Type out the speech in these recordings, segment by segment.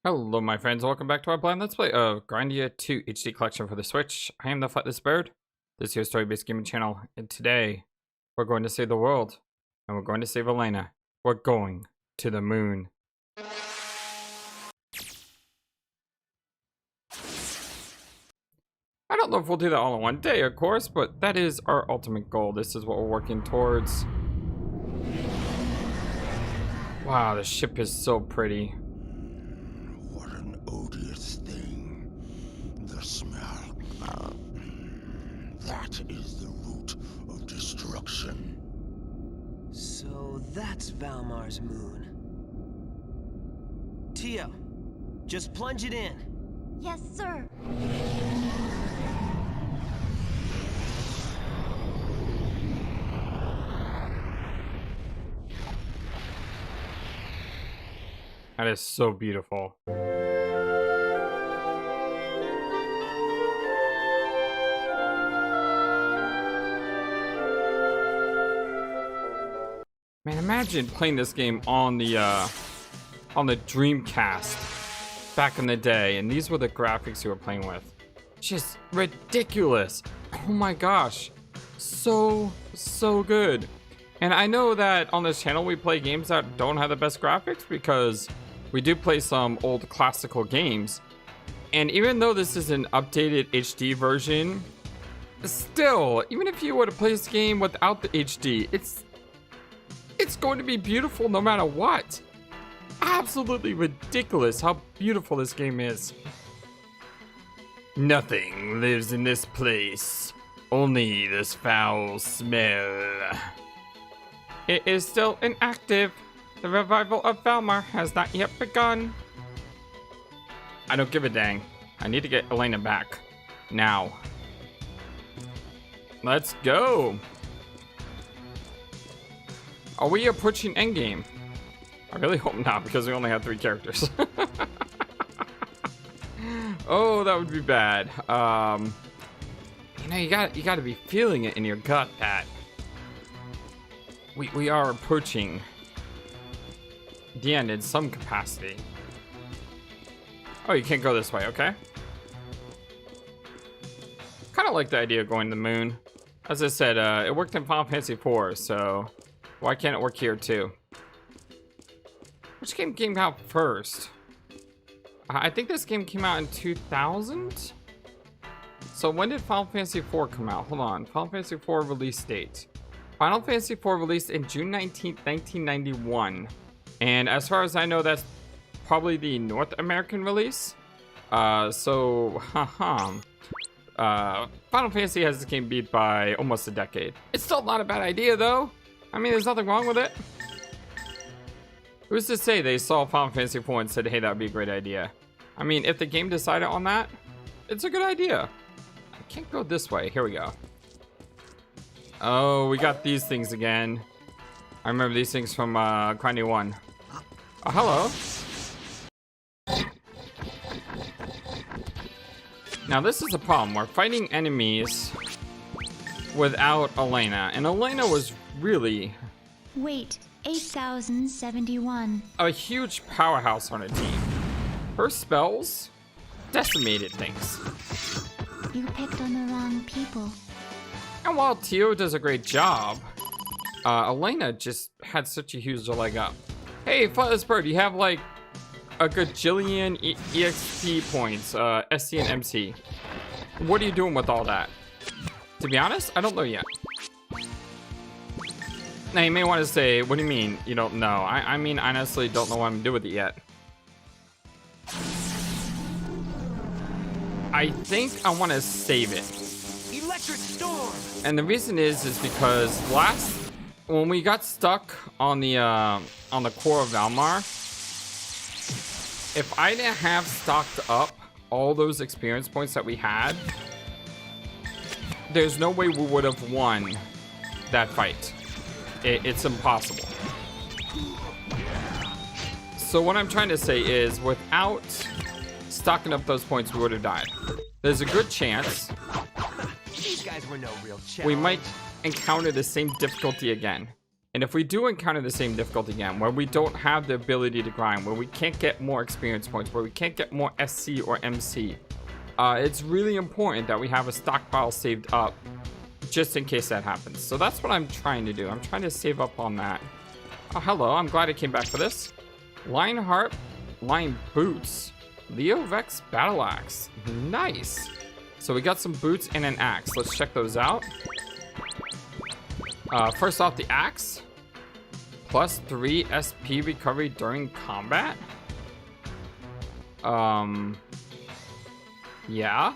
Hello my friends, welcome back to our blind let's play of Grandia 2 HD collection for the Switch. I am the FlightlessBird. This is your story-based gaming channel, and today we're going to save the world, and we're going to save Elena. We're going to the moon. I don't know if we'll do that all in one day, of course, but that is our ultimate goal. This is what we're working towards. Wow, the ship is so pretty. That is the root of destruction. So that's Valmar's moon. Tio, just plunge it in. Yes, sir. That is so beautiful. Man, imagine playing this game on the Dreamcast back in the day, and these were the graphics you were playing with. Just ridiculous. Oh my gosh. So good. And I know that on this channel we play games that don't have the best graphics because we do play some old classical games. And even though this is an updated HD version, still, even if you were to play this game without the HD, it's going to be beautiful no matter what. Absolutely ridiculous how beautiful this game is. Nothing lives in this place. Only this foul smell. It is still inactive. The revival of Valmar has not yet begun. I don't give a dang. I need to get Elena back. Now. Let's go. Are we approaching endgame? I really hope not, because we only have 3 characters. Oh, that would be bad. You know, you gotta be feeling it in your gut that we are approaching the end in some capacity. Oh, you can't go this way, okay? Kind of like the idea of going to the moon. As I said, it worked in Final Fantasy IV, so why can't it work here too? Which game came out first? I think this game came out in 2000? So when did Final Fantasy IV come out? Hold on, Final Fantasy IV release date. Final Fantasy IV released in June 19th, 1991. And as far as I know, that's probably the North American release. Final Fantasy has this game beat by almost a decade. It's still not a bad idea though. I mean, there's nothing wrong with it. Who's to say they saw Final Fantasy IV and said, hey, that would be a great idea? I mean, if the game decided on that, it's a good idea. I can't go this way. Here we go. Oh, we got these things again. I remember these things from Grandia 1. Oh, hello. Now, this is a problem. We're fighting enemies without Elena. And Elena was really... Wait, 8,071. a huge powerhouse on a team. Her spells decimated things. You picked on the wrong people. And while Tio does a great job, Elena just had such a huge leg up. Hey, FlightlessBird, you have like a gajillion EXP points, SC and MC. What are you doing with all that? To be honest, I don't know yet. Now, you may want to say, what do you mean you don't know? I mean, I honestly don't know what I'm going to do with it yet. I think I want to save it. Electric storm. And the reason is because when we got stuck on the core of Valmar, if I didn't have stocked up all those experience points that we had, there's no way we would have won that fight. It's impossible. So what I'm trying to say is, without stocking up those points, we would have died. There's a good chance These guys were no real challenge. we might encounter the same difficulty again. And if we do encounter the same difficulty again, where we don't have the ability to grind, where we can't get more experience points, where we can't get more SC or MC, it's really important that we have a stockpile saved up just in case that happens. So that's what I'm trying to do. I'm trying to save up on that. Oh, hello. I'm glad I came back for this. Line Harp, Line Boots, Leo Vex Battle Axe. Nice. So we got some boots and an axe. Let's check those out. First off, the axe. Plus 3 SP recovery during combat. Yeah.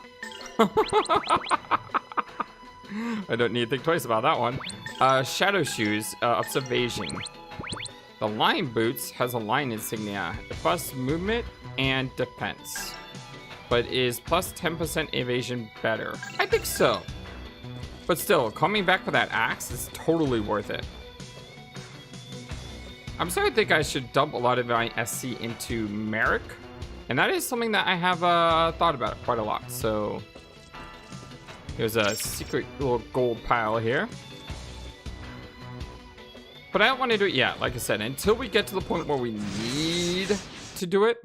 I don't need to think twice about that one. Shadow Shoes, ups evasion. The Lion Boots has a lion insignia. It busts movement and defense, but is plus 10% evasion better? I think so. But still, coming back for that axe is totally worth it. I'm starting to think I should dump a lot of my SC into Merrick, and that is something that I have thought about quite a lot. So here's a secret little gold pile here. But I don't want to do it yet, like I said, until we get to the point where we need to do it.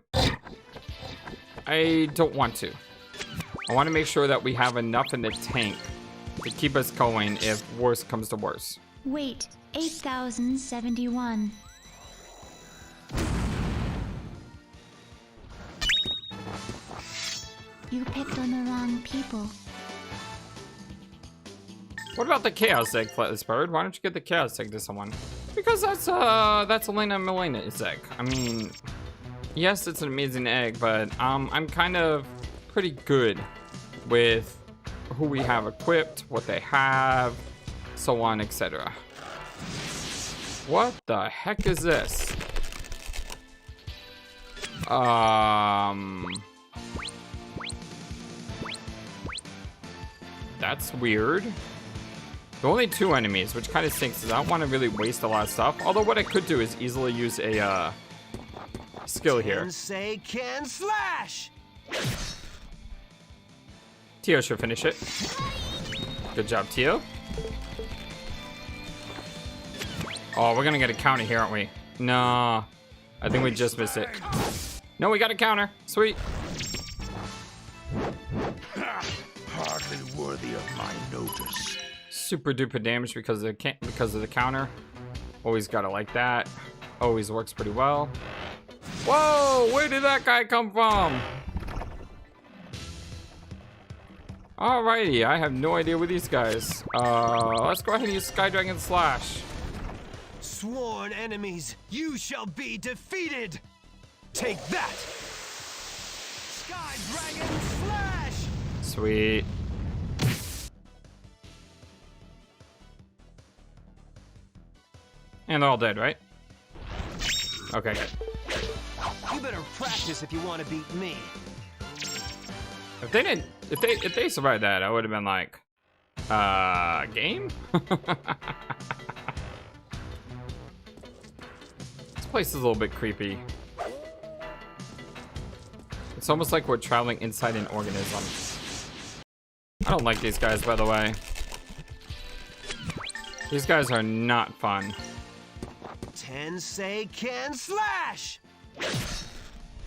I don't want to. I want to make sure that we have enough in the tank to keep us going if worse comes to worse. Wait, 8,071. You picked on the wrong people. What about the Chaos Egg, FlightlessBird? Why don't you get the Chaos Egg to someone? Because that's Elena and Millena's egg. I mean, yes, it's an amazing egg, but I'm kind of pretty good with who we have equipped, what they have, so on, etc. What the heck is this? That's weird. There are only 2 enemies, which kind of stinks because I don't want to really waste a lot of stuff. Although what I could do is easily use a skill here. Say can slash. Tio should finish it. Good job, Tio. Oh, we're gonna get a counter here, aren't we? No, I think we just missed it. No, we got a counter. Sweet. Hardly worthy of my notice. Super duper damage because of the counter. Always gotta like that. Always works pretty well. Whoa, where did that guy come from? Alrighty, I have no idea with these guys. Let's go ahead and use Sky Dragon Slash. Sworn enemies, you shall be defeated. Take that. Sky Dragon Slash. Sweet. And they're all dead, right? Okay, good. You better practice if you want to beat me. If they survived that, I would have been like, game? This place is a little bit creepy. It's almost like we're traveling inside an organism. I don't like these guys, by the way. These guys are not fun. Tensei can slash.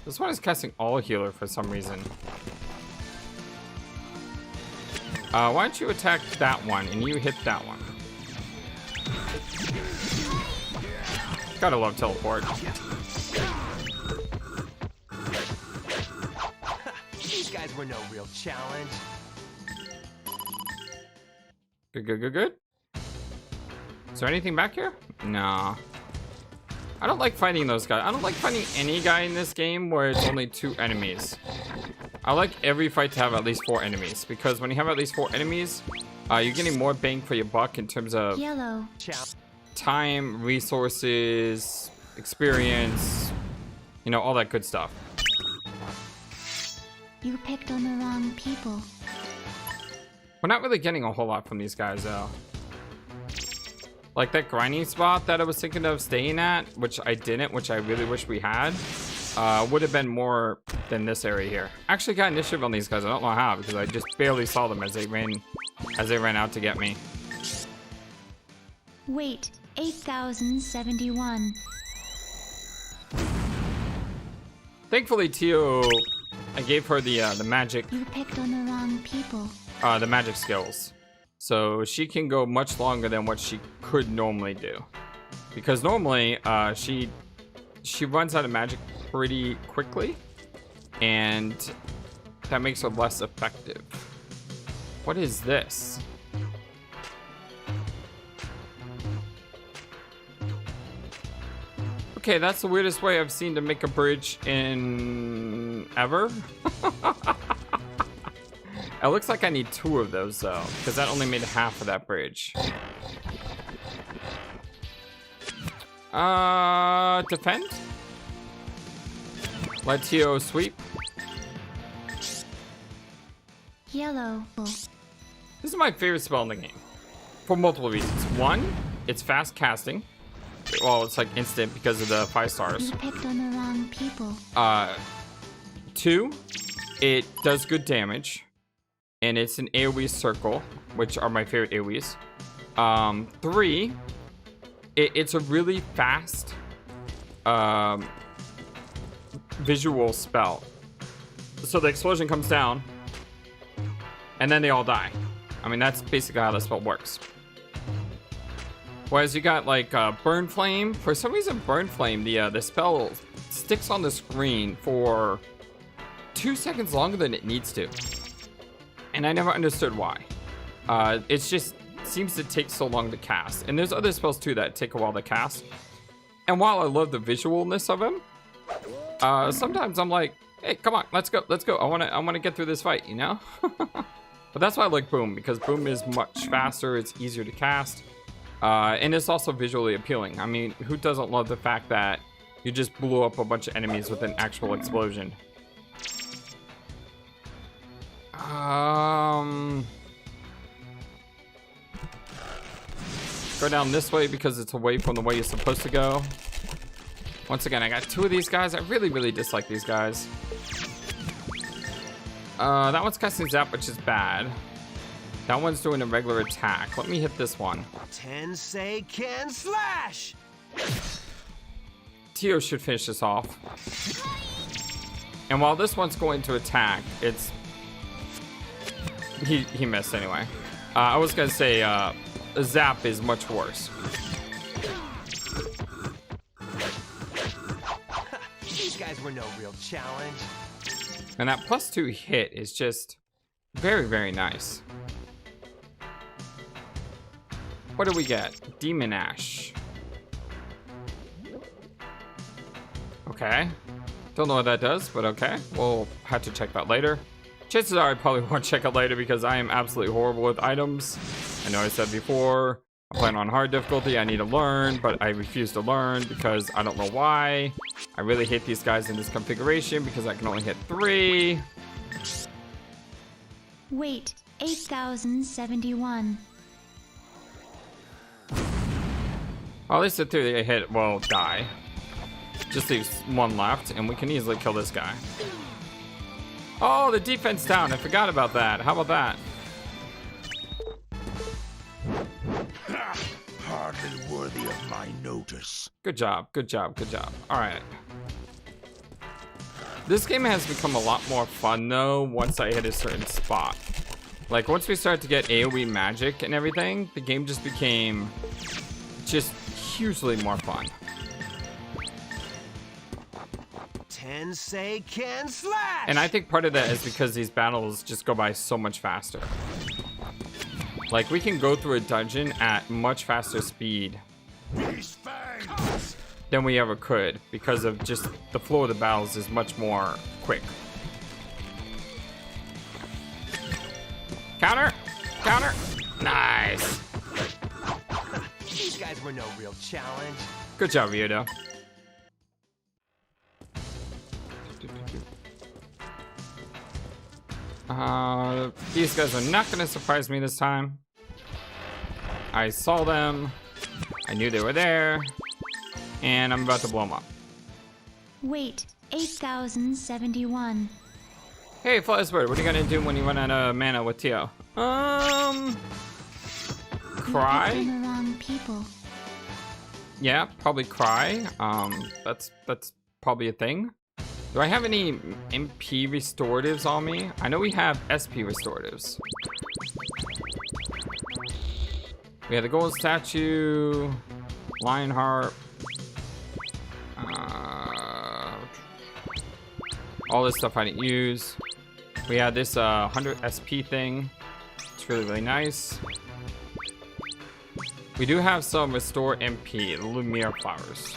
This one is casting all healer for some reason. Why don't you attack that one and you hit that one? Gotta love teleport. These guys were no real challenge. Good, good, good, good. Is there anything back here? No. I don't like fighting those guys. I don't like fighting any guy in this game where it's only 2 enemies. I like every fight to have at least 4 enemies, because when you have at least 4 enemies, you're getting more bang for your buck in terms of Yellow. time, resources, experience, you know, all that good stuff. You picked on the wrong people. We're not really getting a whole lot from these guys, though. Like that grinding spot that I was thinking of staying at, which I didn't, which I really wish we had, would have been more than this area here. I actually got initiative on these guys. I don't know how, because I just barely saw them as they ran out to get me. Wait, 8071. Thankfully, Tio, I gave her the magic, You picked on the wrong people. the magic skills, so she can go much longer than what she could normally do. Because normally, she runs out of magic pretty quickly, and that makes her less effective. What is this? Okay, that's the weirdest way I've seen to make a bridge in ever. It looks like I need 2 of those though, because that only made half of that bridge. Defend? Let Tio sweep. Yellow. This is my favorite spell in the game. For multiple reasons. 1, it's fast casting. Well, it's like instant because of the 5 stars. You picked on the wrong people. 2, it does good damage. And it's an AoE circle, which are my favorite AoEs. 3, it's a really fast visual spell. So the explosion comes down, and then they all die. I mean, that's basically how the spell works. Whereas you got like Burn Flame. For some reason, Burn Flame, the spell sticks on the screen for 2 seconds longer than it needs to. And I never understood why. It just seems to take so long to cast. And there's other spells too that take a while to cast. And while I love the visualness of him, sometimes I'm like, hey, come on, let's go. I wanna get through this fight, you know? But that's why I like Boom, because Boom is much faster, it's easier to cast. And it's also visually appealing. I mean, who doesn't love the fact that you just blew up a bunch of enemies with an actual explosion? Go down this way because it's away from the way you're supposed to go. Once again, I got 2 of these guys. I really dislike these guys. That one's casting Zap, which is bad. That one's doing a regular attack. Let me hit this one. Tensei can slash! Tio should finish this off. And while this one's going to attack, it's... He missed anyway. I was gonna say, Zap is much worse. These guys were no real challenge. And that +2 hit is just very nice. What do we get? Demon Ash. Okay. Don't know what that does, but okay. We'll have to check that later. Chances are I probably won't check it later because I am absolutely horrible with items. I know I said before, I plan on hard difficulty. I need to learn, but I refuse to learn because I don't know why. I really hate these guys in this configuration because I can only hit 3. Weight 8071. Well, at least the 3 they hit will die. Just leaves 1 left, and we can easily kill this guy. Oh, the defense down. I forgot about that. How about that? Hardly worthy of my notice. Good job. All right. This game has become a lot more fun, though, once I hit a certain spot. Like, once we started to get AoE magic and everything, the game just became just hugely more fun. Tensei can slash! And I think part of that is because these battles just go by so much faster. Like, we can go through a dungeon at much faster speed than we ever could because of just the flow of the battles is much more quick. Counter! Counter! Nice! These guys were no real challenge. Good job, Ryudo. These guys are not going to surprise me this time. I saw them. I knew they were there. And I'm about to blow them up. Weight 8071. Hey, FlightlessBird, what are you going to do when you run out of mana with Tio? You picked on Cry? the wrong people. Yeah, probably cry. That's probably a thing. Do I have any MP restoratives on me? I know we have SP restoratives. We have the gold statue, Lionheart, all this stuff I didn't use. We had this 100 SP thing. It's really, really nice. We do have some restore MP, the Lumiere flowers.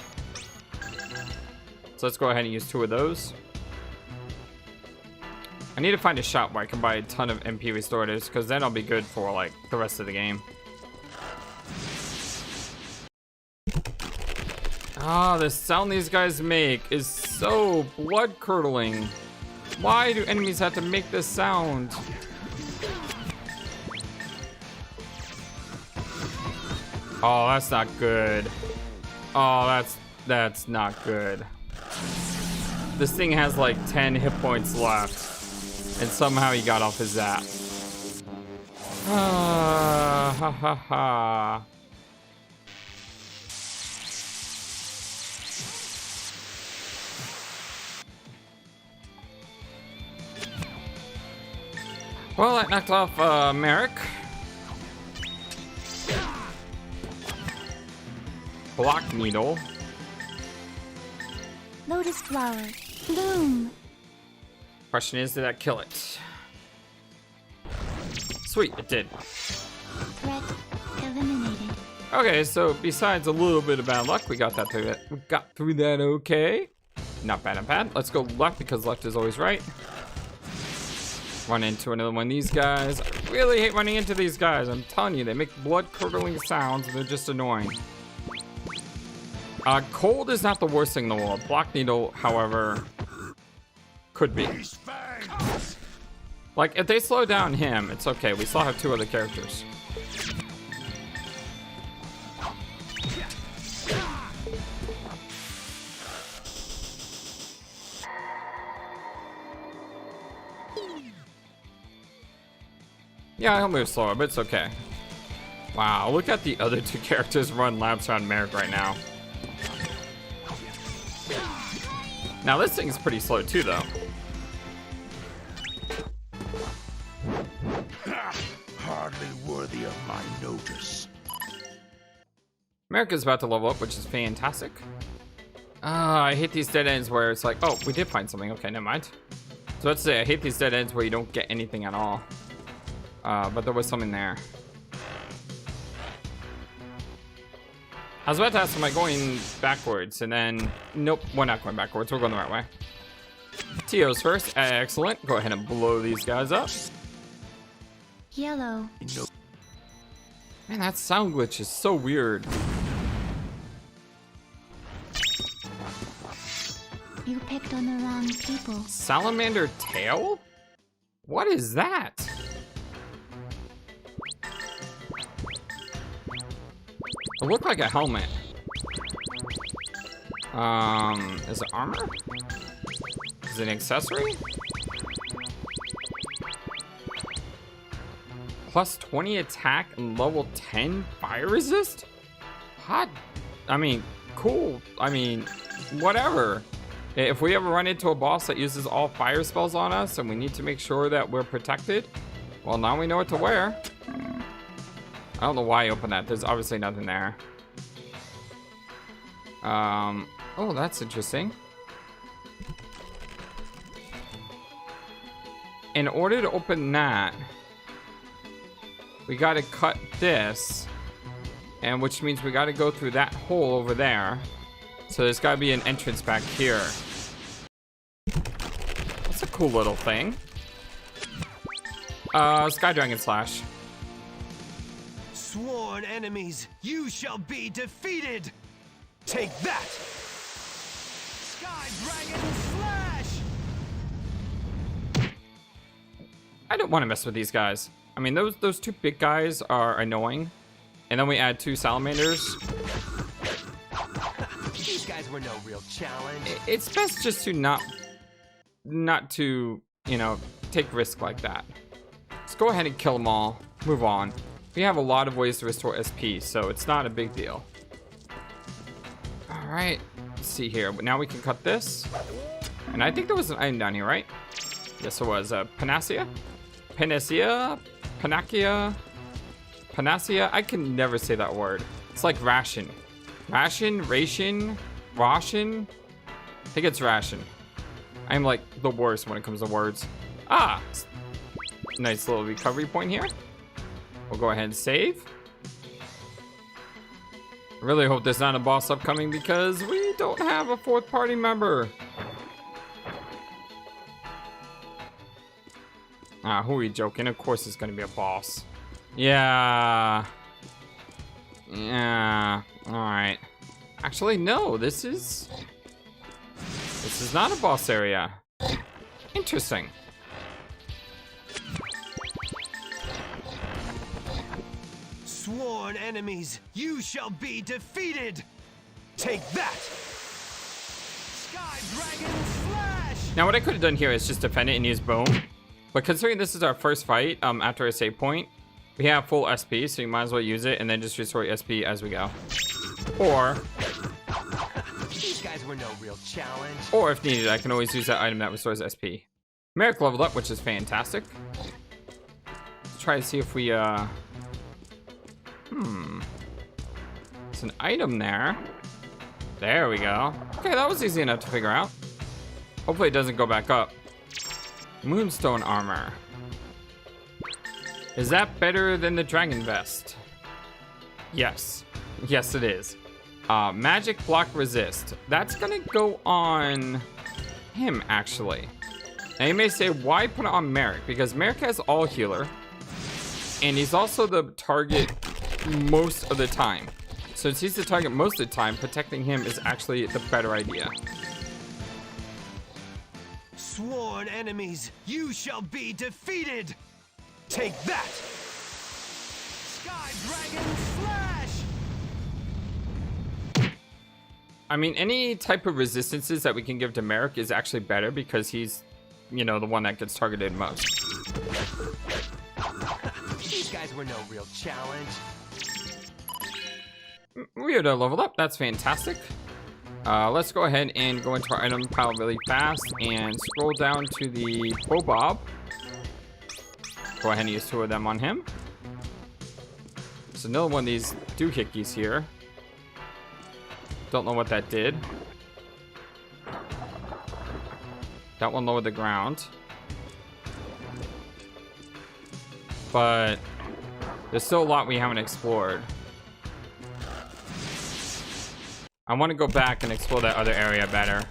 So let's go ahead and use 2 of those. I need to find a shop where I can buy a ton of MP restoratives, because then I'll be good for like the rest of the game. Ah, the sound these guys make is so blood curdling. Why do enemies have to make this sound? Oh, that's not good. Oh, that's not good. This thing has like 10 hit points left, and somehow he got off his zap. Ah, ha ha ha. Well, that knocked off Merrick. Block needle. Lotus flower. Bloom. Question is, did that kill it? Sweet, it did. Threat eliminated. Okay, so besides a little bit of bad luck, we got that through that. We got through that okay. Not bad, not bad. Let's go left because left is always right. Run into another one of these guys. I really hate running into these guys. I'm telling you, they make blood-curdling sounds and they're just annoying. Cold is not the worst thing in the world. Block needle, however, could be. Like, if they slow down him, it's okay. We still have 2 other characters. Yeah, he'll move slower, but it's okay. Wow, look at the other 2 characters run laps around Merrick right now. Now this thing's pretty slow too, though. Hardly worthy of my notice. Merrick is about to level up, which is fantastic. I hate these dead ends where it's like, oh, we did find something. Okay, never mind. So let's say I hate these dead ends where you don't get anything at all. But there was something there. I was about to ask, am I going backwards? And then, nope, we're not going backwards. We're going the right way. TO's first. Excellent. Go ahead and blow these guys up. Yellow. Man, that sound glitch is so weird. You picked on the wrong people. Salamander tail? What is that? It looked like a helmet. Is it armor? Is it an accessory? Plus 20 attack and level 10 fire resist? Hot. I mean, cool. I mean, whatever. If we ever run into a boss that uses all fire spells on us and we need to make sure that we're protected, well, now we know what to wear. I don't know why I opened that. There's obviously nothing there. Oh, that's interesting. In order to open that, we got to cut this, and which means we got to go through that hole over there. So there's got to be an entrance back here. That's a cool little thing. Sky Dragon Slash. Sworn enemies, you shall be defeated! Take that! Sky Dragon Slash! I don't want to mess with these guys. I mean, those 2 big guys are annoying. And then we add 2 salamanders. These guys were no real challenge. It's best just to not to, you know, take risk like that. Let's go ahead and kill them all. Move on. We have a lot of ways to restore SP, so it's not a big deal. right, let's see here. Now we can cut this. And I think there was an item down here, right? Yes, it was. Panacea? Panacea? Panacea? Panacea? I can never say that word. It's like ration. Ration? Ration? Ration? I think it's ration. I'm like the worst when it comes to words. Ah! Nice little recovery point here. We'll go ahead and save. I really hope there's not a boss upcoming because we don't have a fourth party member. Ah, who are you joking? Of course it's gonna be a boss. Yeah. Yeah. Alright. Actually, no, this is not a boss area. Interesting. Sworn enemies, you shall be defeated! Take that! Sky Dragon Slash! Now what I could have done here is just defend it and use boom. But considering this is our first fight after a save point, we have full SP, so you might as well use it and then just restore SP as we go. Or These guys were no real challenge. Or if needed, I can always use that item that restores SP. Merrick leveled up, which is fantastic. Let's try to see if we there's an item there. There we go. Okay, that was easy enough to figure out. Hopefully it doesn't go back up. Moonstone armor. Is that better than the dragon vest? Yes. Yes, it is. Magic block resist. That's gonna go on him, actually. Now you may say, why put it on Merrick? Because Merrick has all healer. And he's also the target most of the time. So since he's the target most of the time, protecting him is actually the better idea. Sworn enemies, you shall be defeated! Take that! Sky Dragon Slash! I mean, any type of resistances that we can give to Merrick is actually better because he's, you know, the one that gets targeted most. These guys were no real challenge. Ryudo leveled up. That's fantastic. Let's go ahead and go into our item pile really fast and scroll down to the Bobob. Go ahead and use 2 of them on him. There's another one of these doohickeys here. Don't know what that did. That one lowered the ground. But there's still a lot we haven't explored. I want to go back and explore that other area better.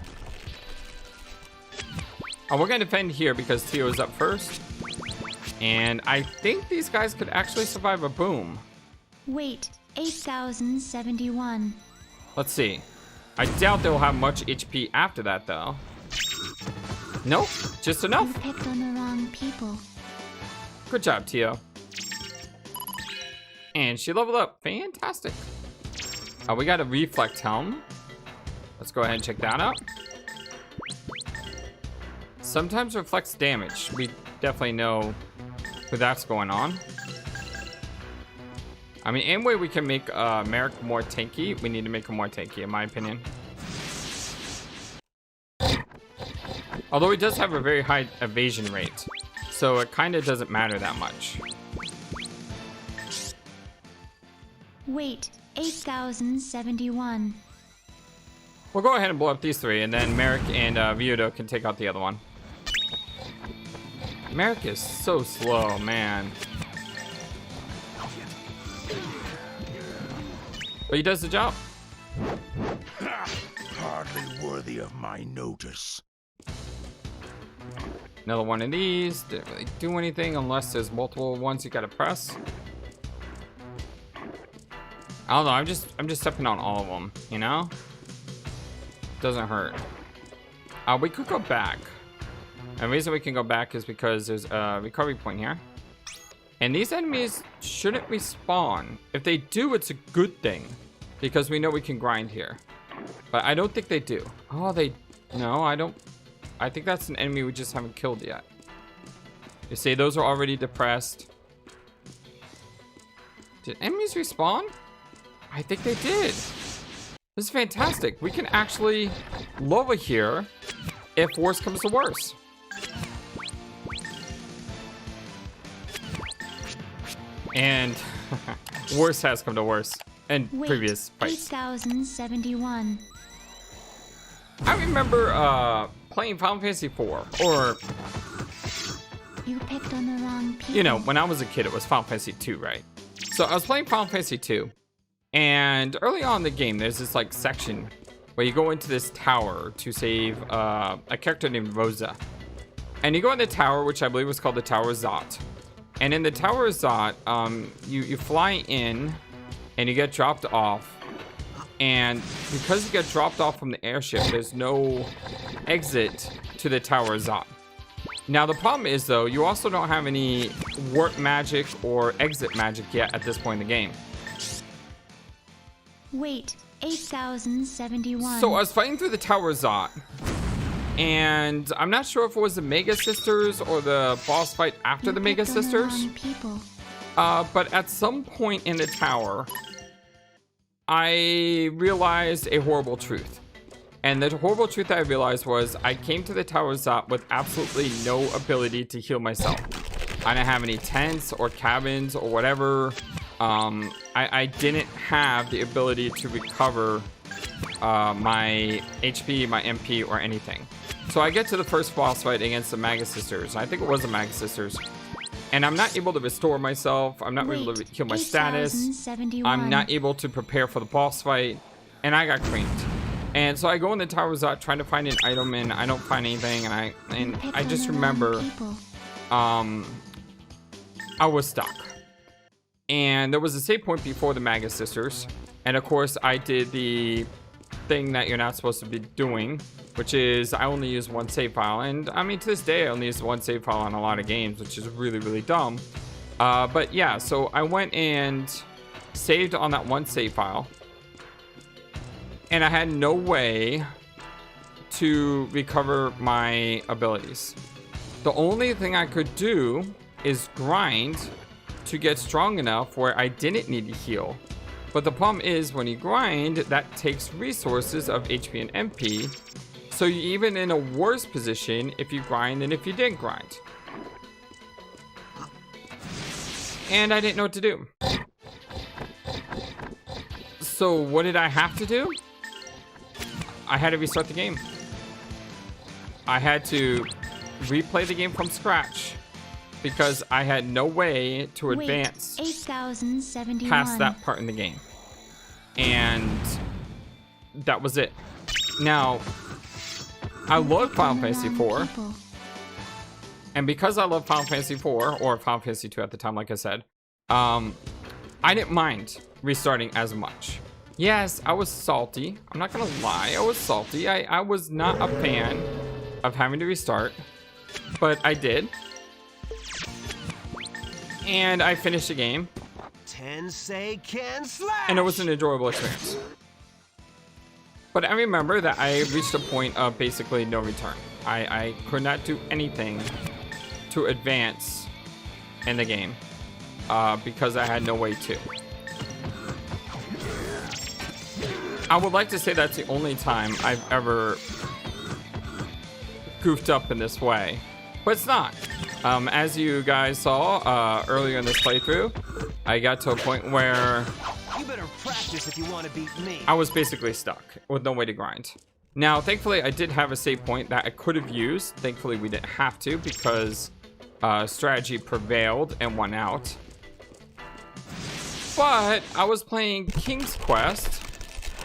Oh, we're going to defend here because Tio is up first. And I think these guys could actually survive a boom. Wait, 8,071. Let's see. I doubt they'll have much HP after that, though. Nope, just enough. You picked on the wrong people. Good job, Tio. And she leveled up. Fantastic. We got a reflect helm. Let's go ahead and check that out. Sometimes reflects damage. We definitely know who that's going on. I mean, any way we can make Merrick more tanky, we need to make him more tanky, in my opinion. Although he does have a very high evasion rate, so it kind of doesn't matter that much. Wait, 8,071. We'll go ahead and blow up these 3, and then Merrick and Ryudo can take out the other one. Merrick is so slow, man. But he does the job. Hardly worthy of my notice. Another one of these. Didn't really do anything unless there's multiple ones you gotta press. I don't know. I'm just stepping on all of them. You know, doesn't hurt. We could go back. And the reason we can go back is because there's a recovery point here. And these enemies shouldn't respawn. If they do, it's a good thing. Because we know we can grind here. But I don't think they do. Oh, no, I don't. I think that's an enemy we just haven't killed yet. You see, those are already depressed. Did enemies respawn? I think they did. This is fantastic. We can actually lower here if worse comes to worse. And worse has come to worse in Wait, previous fights. 8071. I remember playing Final Fantasy IV, or, You picked on the wrong people. you know, when I was a kid, it was Final Fantasy II, right? So I was playing Final Fantasy II, and early on in the game, there's this like section where you go into this tower to save a character named Rosa. And you go in the tower, which I believe was called the Tower Zot. And in the Tower Zot, you fly in and you get dropped off. And because you get dropped off from the airship, there's no exit to the Tower Zot. Now the problem is though, you also don't have any warp magic or exit magic yet at this point in the game. Wait, 8071. So I was fighting through the Tower Zot, and I'm not sure if it was the Mega Sisters or the boss fight after You the Mega picked on the Sisters. wrong people. But at some point in the tower, I realized a horrible truth. And the horrible truth that I realized was I came to the Tower Zot with absolutely no ability to heal myself. I didn't have any tents or cabins or whatever. I didn't have the ability to recover my HP, my MP, or anything. So I get to the first boss fight against the Maga Sisters. I think it was the Maga Sisters. And I'm not able to restore myself. I'm not able to heal my status. 8071. I'm not able to prepare for the boss fight. And I got creamed. And so I go in the Tower Zot trying to find an item, and I don't find anything. And Picked I on just the wrong remember people. I was stuck. And there was a save point before the Maga Sisters. And of course, I did the thing that you're not supposed to be doing, which is I only use one save file. And I mean, to this day, I only use one save file on a lot of games, which is really, really dumb. But yeah, so I went and saved on that one save file. And I had no way to recover my abilities. The only thing I could do is grind to get strong enough where I didn't need to heal. But the problem is when you grind, that takes resources of HP and MP. So you're even in a worse position if you grind than if you didn't grind. And I didn't know what to do. So what did I have to do? I had to restart the game. I had to replay the game from scratch because I had no way to Wait, advance 8071. past that part in the game. And that was it. Now, I love Final Fantasy IV. People. And because I love Final Fantasy IV, or Final Fantasy II at the time, like I said, I didn't mind restarting as much. Yes, I was salty. I'm not gonna lie, I was salty. I was not a fan of having to restart, but I did. And I finished the game, Tensei can slash. and it was an enjoyable experience. But I remember that I reached a point of basically no return. I could not do anything to advance in the game because I had no way to. I would like to say that's the only time I've ever goofed up in this way, but it's not. As you guys saw earlier in this playthrough, I got to a point where You better practice if you want to beat me. I was basically stuck with no way to grind. Now, thankfully, I did have a save point that I could have used. Thankfully, we didn't have to because strategy prevailed and won out. But I was playing King's Quest,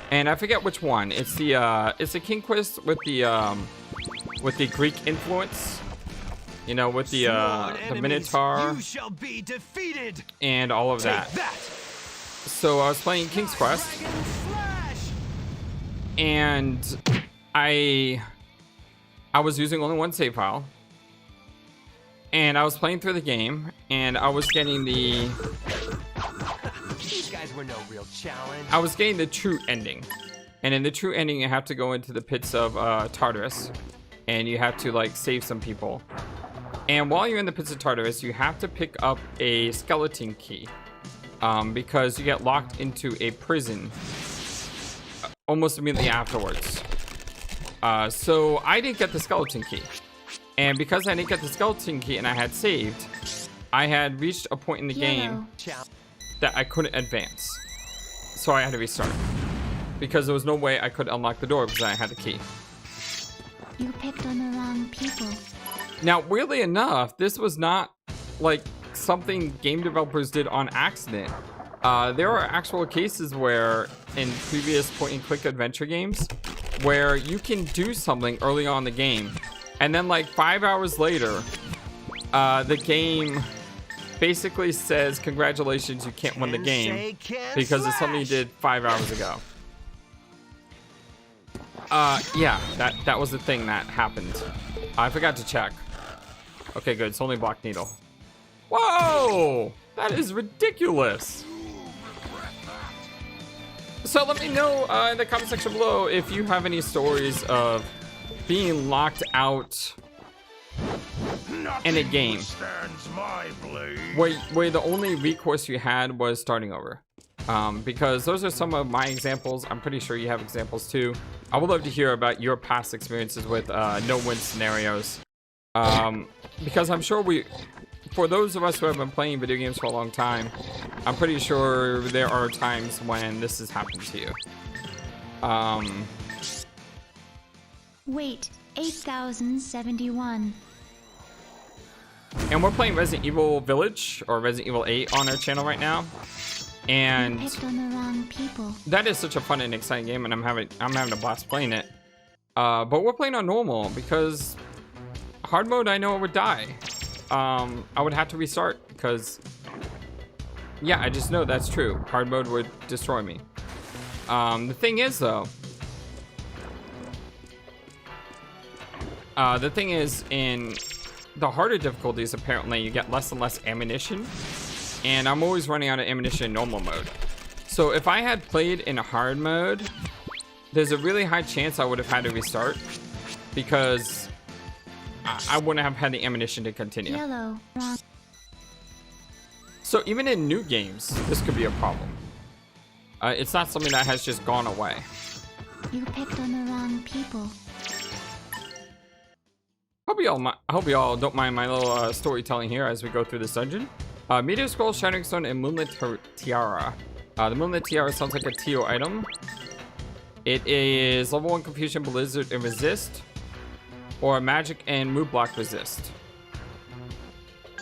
and I forget which one. It's the King Quest with the Greek influence. You know, with the Minotaur You shall be defeated. and all of Take that. that. So I was playing King's Quest, Dragon slash. and I was using only one save file, and I was playing through the game, and I was getting the These guys were no real challenge. I was getting the true ending. And in the true ending, you have to go into the pits of Tartarus, and you have to like save some people. And while you're in the pits of Tartarus, you have to pick up a skeleton key because you get locked into a prison almost immediately afterwards. So I didn't get the skeleton key. And because I didn't get the skeleton key and I had saved, I had reached a point in the game that I couldn't advance. So I had to restart. Because there was no way I could unlock the door because I had the key. You picked on the wrong people. Now, weirdly enough, this was not like something game developers did on accident. There are actual cases where in previous point-and-click adventure games where you can do something early on in the game and then like 5 hours later the game basically says congratulations, you can't win the game because it's something you did 5 hours ago. Yeah, that was the thing that happened. I forgot to check. Okay, good, it's only Black Needle. Whoa, that is ridiculous. So let me know in the comment section below if you have any stories of being locked out in a game where the only recourse you had was starting over. Because those are some of my examples. I'm pretty sure you have examples too. I would love to hear about your past experiences with no-win scenarios. Because I'm sure for those of us who have been playing video games for a long time, I'm pretty sure there are times when this has happened to you. Wait, 8,071. And we're playing Resident Evil Village or Resident Evil 8 on our channel right now. And You picked on the wrong people. that is such a fun and exciting game, and I'm having a blast playing it. But we're playing on normal because hard mode I know I would die. I would have to restart because, yeah, I just know that's true. Hard mode would destroy me. The thing is, though, in the harder difficulties, apparently, you get less and less ammunition. And I'm always running out of ammunition in normal mode. So if I had played in hard mode, there's a really high chance I would have had to restart because I wouldn't have had the ammunition to continue. Yellow, wrong. So even in new games, this could be a problem. It's not something that has just gone away. You picked on the wrong people. I hope y'all don't mind my little storytelling here as we go through this dungeon. Meteor Scroll, Shining Stone, and Moonlit Tiara. The Moonlit Tiara sounds like a TO item. It is level 1 Confusion, Blizzard, and Resist. Or Magic and Move Block Resist.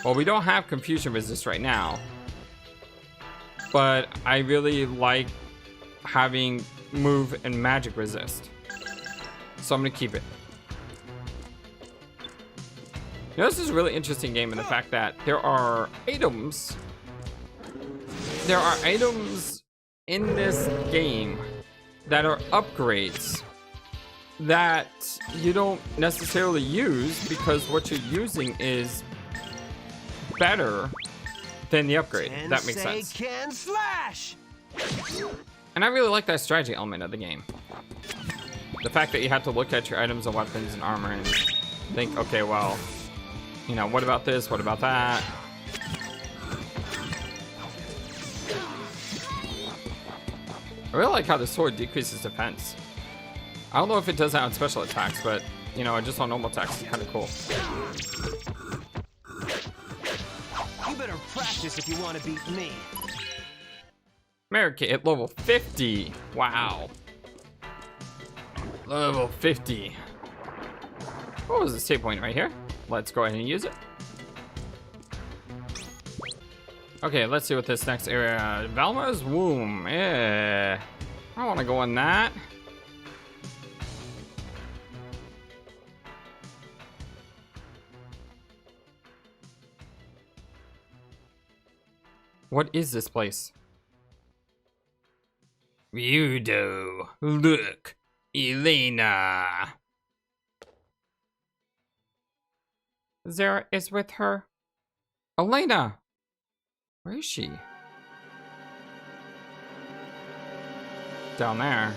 Well, we don't have Confusion Resist right now. But I really like having Move and Magic Resist. So I'm going to keep it. You know, this is a really interesting game in the fact that there are items in this game that are upgrades that you don't necessarily use because what you're using is better than the upgrade. If that makes sense. Can slash. And I really like that strategy element of the game. The fact that you have to look at your items and weapons and armor and think, okay, well, you know, what about this? What about that? I really like how the sword decreases defense. I don't know if it does that on special attacks, but, you know, just on normal attacks, it's kind of cool. You better practice if you want to beat me. America at level 50. Wow. Level 50. What was the save point right here? Let's go ahead and use it. Okay, let's see what this next area. Valmar's womb. Yeah. I want to go in that. What is this place? Ryudo. Look. Elena. Zara is with her. Elena! Where is she? Down there.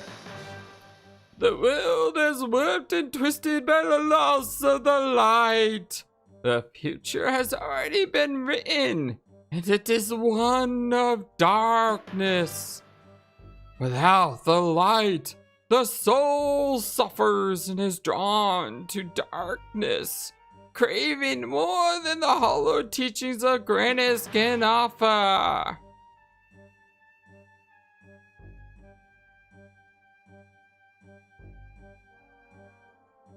The world is warped and twisted by the loss of the light. The future has already been written, and it is one of darkness. Without the light, The soul suffers and is drawn to darkness, craving more than the hollow teachings of Granas can offer.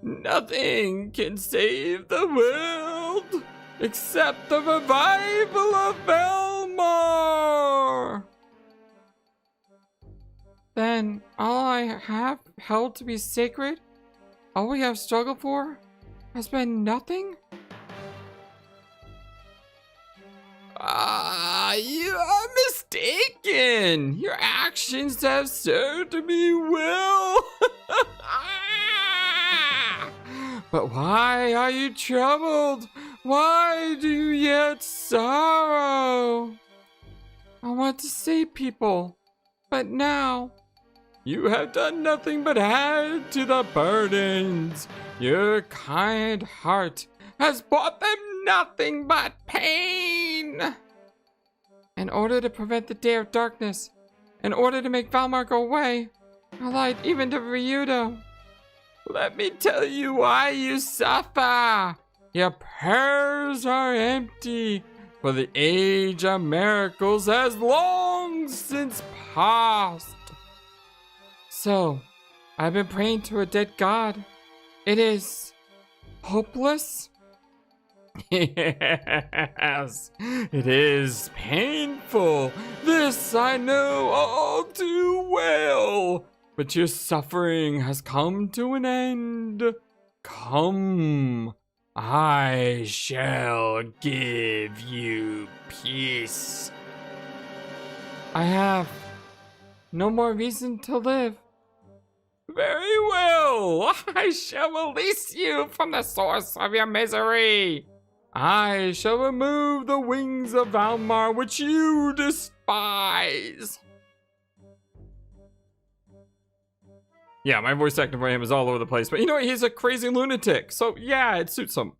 Nothing can save the world except the revival of Valmar. Then all I have held to be sacred, all we have struggled for, has been nothing? You are mistaken. Your actions have served me well. But why are you troubled? Why do you yet sorrow? I want to save people, but now you have done nothing but add to the burdens. Your kind heart has brought them nothing but pain. In order to prevent the day of darkness, in order to make Valmar go away, I lied even to Ryudo. Let me tell you why you suffer. Your prayers are empty, for the age of miracles has long since passed. So, I've been praying to a dead god. It is hopeless? Yes, it is painful. This I know all too well. But your suffering has come to an end. Come, I shall give you peace. I have no more reason to live. Very well, I shall release you from the source of your misery. I shall remove the wings of Valmar which you despise. Yeah, my voice acting for him is all over the place, but you know what? He's a crazy lunatic, so yeah, it suits him.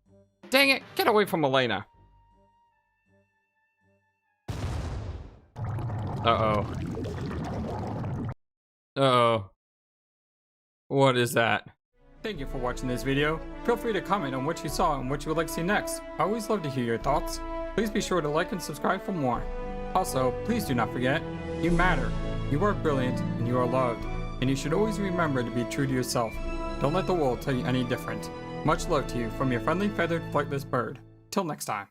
Dang it, get away from Elena. Uh-oh. Uh-oh. What is that? Thank you for watching this video. Feel free to comment on what you saw and what you would like to see next. I always love to hear your thoughts. Please be sure to like and subscribe for more. Also, please do not forget, you matter. You are brilliant and you are loved. And you should always remember to be true to yourself. Don't let the world tell you any different. Much love to you from your friendly feathered flightless bird. Till next time.